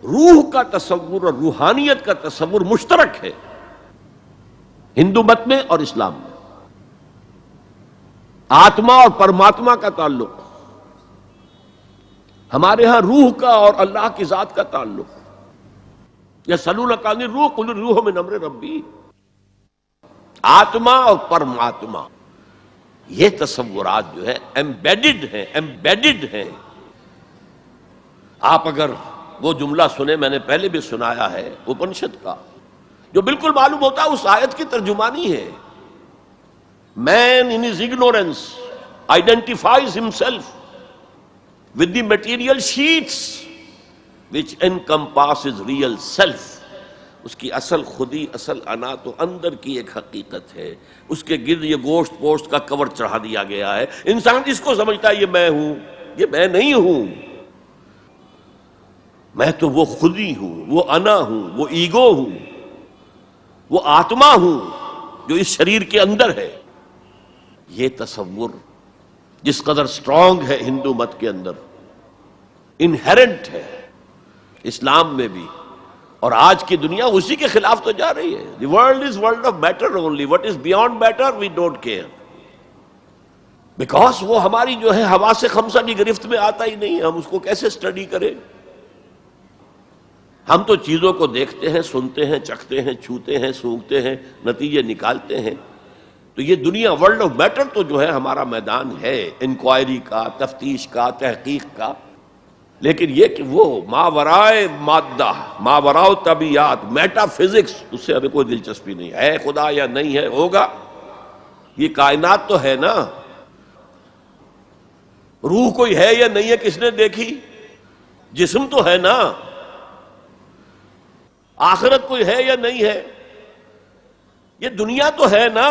روح کا تصور اور روحانیت کا تصور مشترک ہے ہندو مت میں اور اسلام میں. آتما اور پرماتما کا تعلق، ہمارے ہاں روح کا اور اللہ کی ذات کا تعلق. یسألونک عن الروح قل الروح من امر ربی. آتما اور پرماتما، یہ تصورات جو ہے ایمبیڈڈ ہیں. آپ اگر وہ جملہ سنیں، میں نے پہلے بھی سنایا ہے اپنشد کا، جو بالکل معلوم ہوتا ہے اس آیت کی ترجمانی ہے. Man in his ignorance identifies himself with the material sheets which encompasses real self. اس کی اصل خودی، اصل انا تو اندر کی ایک حقیقت ہے، اس کے گرد یہ گوشت پوشت کا کور چڑھا دیا گیا ہے. انسان اس کو سمجھتا ہے یہ میں ہوں، یہ میں نہیں ہوں. میں تو وہ خودی ہوں، وہ انا ہوں، وہ ایگو ہوں، وہ آتما ہوں جو اس شریر کے اندر ہے. یہ تصور جس قدر اسٹرانگ ہے ہندو مت کے اندر، انہیرنٹ ہے اسلام میں بھی، اور آج کی دنیا اسی کے خلاف تو جا رہی ہے. The world is world of matter only, what is beyond matter we don't care. Because وہ ہماری جو ہے حواس خمسہ کی گرفت میں آتا ہی نہیں. ہم اس کو کیسے اسٹڈی کریں؟ ہم تو چیزوں کو دیکھتے ہیں، سنتے ہیں، چکھتے ہیں، چھوتے ہیں، سونگھتے ہیں، نتیجے نکالتے ہیں. تو یہ دنیا ورلڈ آف میٹر تو جو ہے ہمارا میدان ہے انکوائری کا، تفتیش کا، تحقیق کا. لیکن یہ کہ وہ ماورائے مادہ، ماوراء طبیعت، میٹا فزکس، اس سے ہمیں کوئی دلچسپی نہیں ہے. خدا یا نہیں ہے، ہوگا. یہ کائنات تو ہے نا. روح کوئی ہے یا نہیں ہے کس نے دیکھی؟ جسم تو ہے نا. آخرت کوئی ہے یا نہیں ہے؟ یہ دنیا تو ہے نا.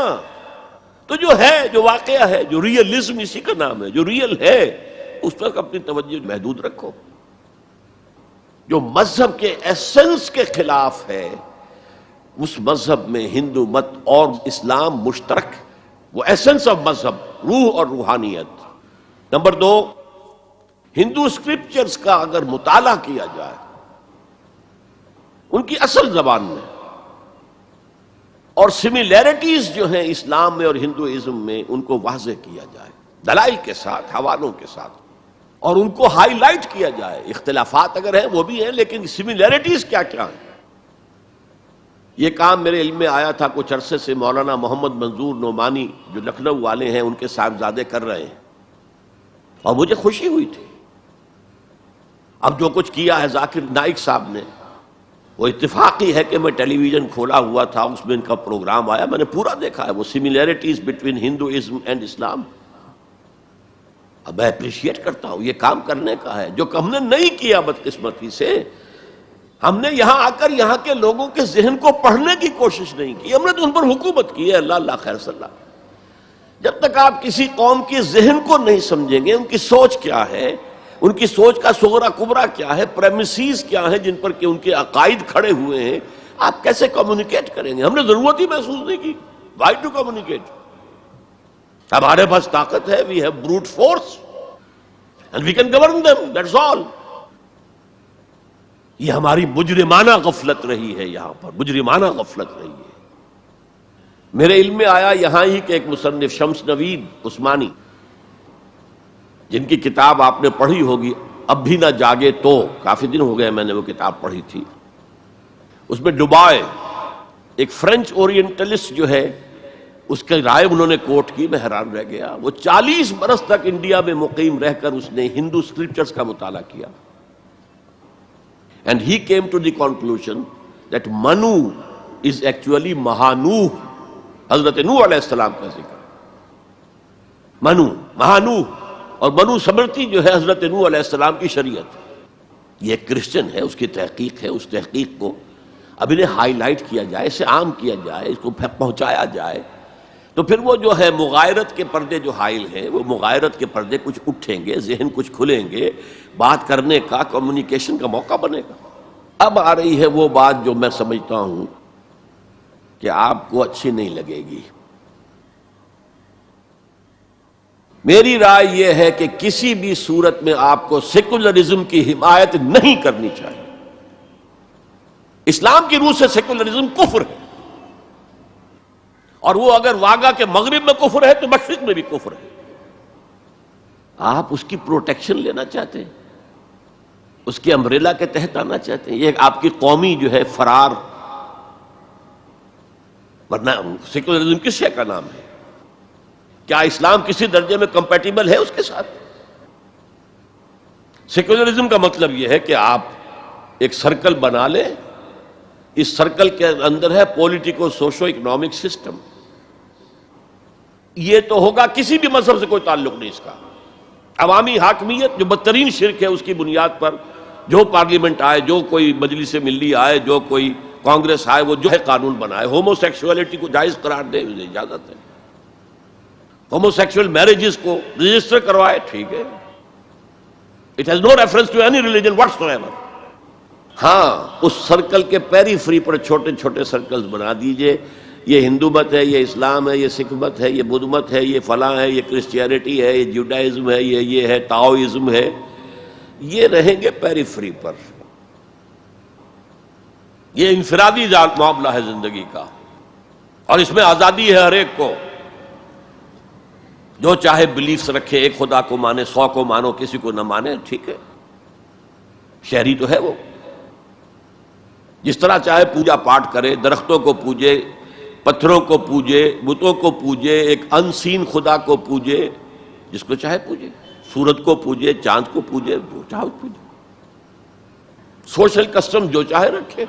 تو جو ہے، جو واقعہ ہے، جو ریئلزم اسی کا نام ہے، جو ریئل ہے اس پر اپنی توجہ محدود رکھو. جو مذہب کے ایسنس کے خلاف ہے، اس مذہب میں ہندو مت اور اسلام مشترک. وہ ایسنس آف مذہب روح اور روحانیت. نمبر 2، ہندو اسکرپچرز کا اگر مطالعہ کیا جائے ان کی اصل زبان میں، اور سملیرٹیز جو ہیں اسلام میں اور ہندوازم میں ان کو واضح کیا جائے دلائل کے ساتھ، حوالوں کے ساتھ، اور ان کو ہائی لائٹ کیا جائے. اختلافات اگر ہیں وہ بھی ہیں، لیکن سملیرٹیز کیا کیا ہیں. یہ کام میرے علم میں آیا تھا کچھ عرصے سے، مولانا محمد منظور نعمانی جو لکھنؤ والے ہیں ان کے صاحبزادے کر رہے ہیں، اور مجھے خوشی ہوئی تھی. اب جو کچھ کیا ہے ذاکر نائک صاحب نے، وہ اتفاقی ہے کہ میں ٹیلی ویژن کھولا ہوا تھا، اس میں ان کا پروگرام آیا، میں نے پورا دیکھا ہے. وہ سملیرٹیز بٹوین ہندوازم اینڈ اسلام. اب میں اپریشیٹ کرتا ہوں، یہ کام کرنے کا ہے جو ہم نے نہیں کیا بدقسمتی سے. ہم نے یہاں آ کر یہاں کے لوگوں کے ذہن کو پڑھنے کی کوشش نہیں کی. ہم نے تو ان پر حکومت کی ہے. اللہ خیر صلی اللہ. جب تک آپ کسی قوم کے ذہن کو نہیں سمجھیں گے، ان کی سوچ کیا ہے، ان کی سوچ کا صغرا کبرا کیا ہے، پریمیسز کیا ہیں جن پر کہ ان کے عقائد کھڑے ہوئے ہیں، آپ کیسے کمیونیکیٹ کریں گے؟ ہم نے ضرورت ہی محسوس نہیں کی. Why to communicate? ہمارے پاس طاقت ہے، we have brute force and we can govern them, that's all. یہ ہماری مجرمانہ غفلت رہی ہے، یہاں پر مجرمانہ غفلت رہی ہے. میرے علم میں آیا یہاں ہی کہ ایک مصنف شمس نوید عثمانی، جن کی کتاب آپ نے پڑھی ہوگی اب بھی نہ جاگے تو، کافی دن ہو گئے میں نے وہ کتاب پڑھی تھی. اس میں ڈوبائے ایک فرینچ اورینٹلسٹ جو ہے، اس کی رائے انہوں نے کوٹ کی. میں حیران رہ گیا. وہ 40 برس تک انڈیا میں مقیم رہ کر اس نے ہندو اسکرپچرز کا مطالعہ کیا. And he came to the conclusion that Manu is actually مہانوح. حضرت نوح علیہ السلام کا ذکر، منو، مہانوح، اور منو سمرتی جو ہے حضرت نوح علیہ السلام کی شریعت. یہ ایک کرسچن ہے، اس کی تحقیق ہے. اس تحقیق کو اب انہیں ہائی لائٹ کیا جائے، اسے عام کیا جائے، اس کو پہنچایا جائے، تو پھر وہ جو ہے مغایرت کے پردے جو حائل ہیں، وہ مغایرت کے پردے کچھ اٹھیں گے، ذہن کچھ کھلیں گے، بات کرنے کا، کمیونیکیشن کا موقع بنے گا. اب آ رہی ہے وہ بات جو میں سمجھتا ہوں کہ آپ کو اچھی نہیں لگے گی. میری رائے یہ ہے کہ کسی بھی صورت میں آپ کو سیکولرزم کی حمایت نہیں کرنی چاہیے. اسلام کی روح سے سیکولرزم کفر ہے، اور وہ اگر واگا کے مغرب میں کفر ہے تو مشرق میں بھی کفر ہے۔ آپ اس کی پروٹیکشن لینا چاہتے ہیں، اس کی امبریلا کے تحت آنا چاہتے ہیں، یہ آپ کی قومی جو ہے فرار، ورنہ سیکولرزم کس شے کا نام ہے؟ کیا اسلام کسی درجے میں کمپیٹیبل ہے اس کے ساتھ؟ سیکولرزم کا مطلب یہ ہے کہ آپ ایک سرکل بنا لیں، اس سرکل کے اندر ہے پولیٹیکو سوشو اکنامک سسٹم، یہ تو ہوگا، کسی بھی مذہب سے کوئی تعلق نہیں اس کا۔ عوامی حاکمیت جو بدترین شرک ہے، اس کی بنیاد پر جو پارلیمنٹ آئے، جو کوئی مجلس ملی آئے، جو کوئی کانگریس آئے، وہ جو ہے قانون بنائے، ہومو سیکشولیٹی کو جائز قرار دے، اسے اجازت ہے، ہومو سیکشول میرجز کو رجسٹر کروائے، ٹھیک ہے، it has no reference to any religion whatsoever. ہاں، اس سرکل کے پیری فری پر چھوٹے چھوٹے سرکلز بنا دیجئے، یہ ہندو مت ہے، یہ اسلام ہے، یہ سکھ مت ہے، یہ بدھ مت ہے، یہ فلاں ہے، یہ کرسچینٹی ہے، یہ جوڈائزم ہے، یہ ہے تاؤزم ہے، یہ رہیں گے پیری فری پر۔ یہ انفرادی معاملہ ہے زندگی کا، اور اس میں آزادی ہے ہر ایک کو، جو چاہے بلیفز رکھے، ایک خدا کو مانے، 100 کو مانو، کسی کو نہ مانے، ٹھیک ہے، شہری تو ہے وہ، جس طرح چاہے پوجا پاٹ کرے، درختوں کو پوجے، پتھروں کو پوجے، بتوں کو پوجے، ایک انسین خدا کو پوجے، جس کو چاہے پوجے، سورج کو پوجے، چاند کو پوجے، جو چاہے پوجے، سوشل کسٹم جو چاہے رکھے،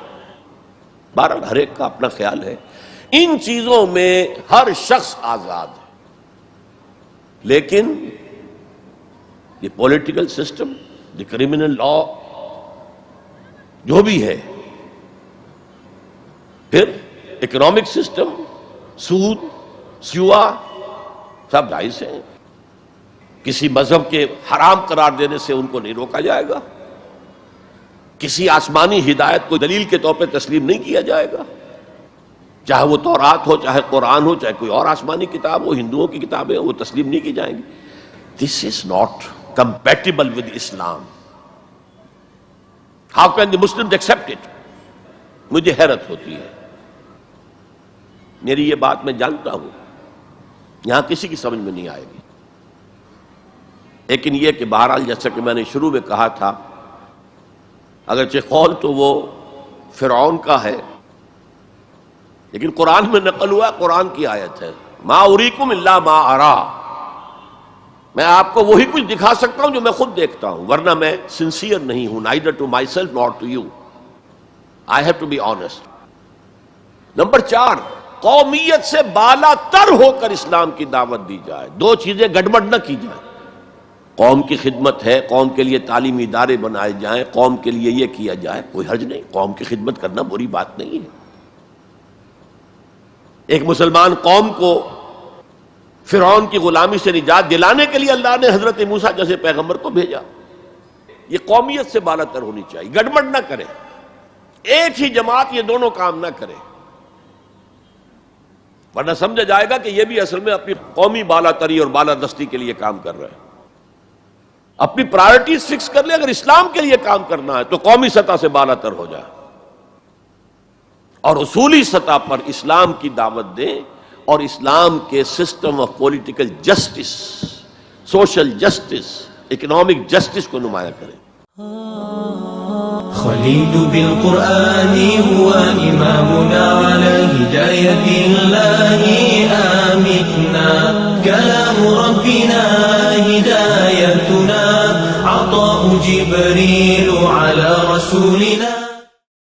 بہرحال ہر ایک کا اپنا خیال ہے، ان چیزوں میں ہر شخص آزاد ہے۔ لیکن یہ political system, the criminal law, جو بھی ہے، پھر اکنامک سسٹم، سود، سیوا، سب جائز ہیں، کسی مذہب کے حرام قرار دینے سے ان کو نہیں روکا جائے گا، کسی آسمانی ہدایت کو دلیل کے طور پہ تسلیم نہیں کیا جائے گا، چاہے وہ تورات ہو، چاہے قرآن ہو، چاہے کوئی اور آسمانی کتاب ہو، ہندوؤں کی کتابیں ہوں، وہ تسلیم نہیں کی جائیں گی۔ This is not compatible with Islam. How can the Muslims accept it? مجھے حیرت ہوتی ہے۔ میری یہ بات میں جانتا ہوں یہاں کسی کی سمجھ میں نہیں آئے گی، لیکن یہ کہ بہرحال جیسا کہ میں نے شروع میں کہا تھا، اگرچہ قول تو وہ فرعون کا ہے، لیکن قرآن میں نقل ہوا، قرآن کی آیت ہے، ما اریکم الا ما ارا، میں آپ کو وہی کچھ دکھا سکتا ہوں جو میں خود دیکھتا ہوں، ورنہ میں سنسیئر نہیں ہوں، neither to myself nor to you. I have to be honest. Number 4، قومیت سے بالا تر ہو کر اسلام کی دعوت دی جائے، دو چیزیں گڑبڑ نہ کی جائیں، قوم کی خدمت ہے، قوم کے لیے تعلیمی ادارے بنائے جائیں، قوم کے لیے یہ کیا جائے، کوئی حرج نہیں، قوم کی خدمت کرنا بری بات نہیں ہے۔ ایک مسلمان قوم کو فرعون کی غلامی سے نجات دلانے کے لیے اللہ نے حضرت موسیٰ جیسے پیغمبر کو بھیجا، یہ قومیت سے بالا تر ہونی چاہیے، گڑبڑ نہ کرے، ایک ہی جماعت یہ دونوں کام نہ کرے، ورنہ سمجھا جائے گا کہ یہ بھی اصل میں اپنی قومی بالا تری اور بالا دستی کے لیے کام کر رہے ہیں۔ اپنی پرائرٹیز فکس کر لے، اگر اسلام کے لیے کام کرنا ہے تو قومی سطح سے بالا تر ہو جائے، اور اصولی سطح پر اسلام کی دعوت دیں، اور اسلام کے system of political justice, social justice, economic justice کو نمایاں کریں۔ خليل بالقرآن هو إمامنا على هداية الله آمتنا، كلام ربنا هدايتنا، عطاء جبريل على رسولنا.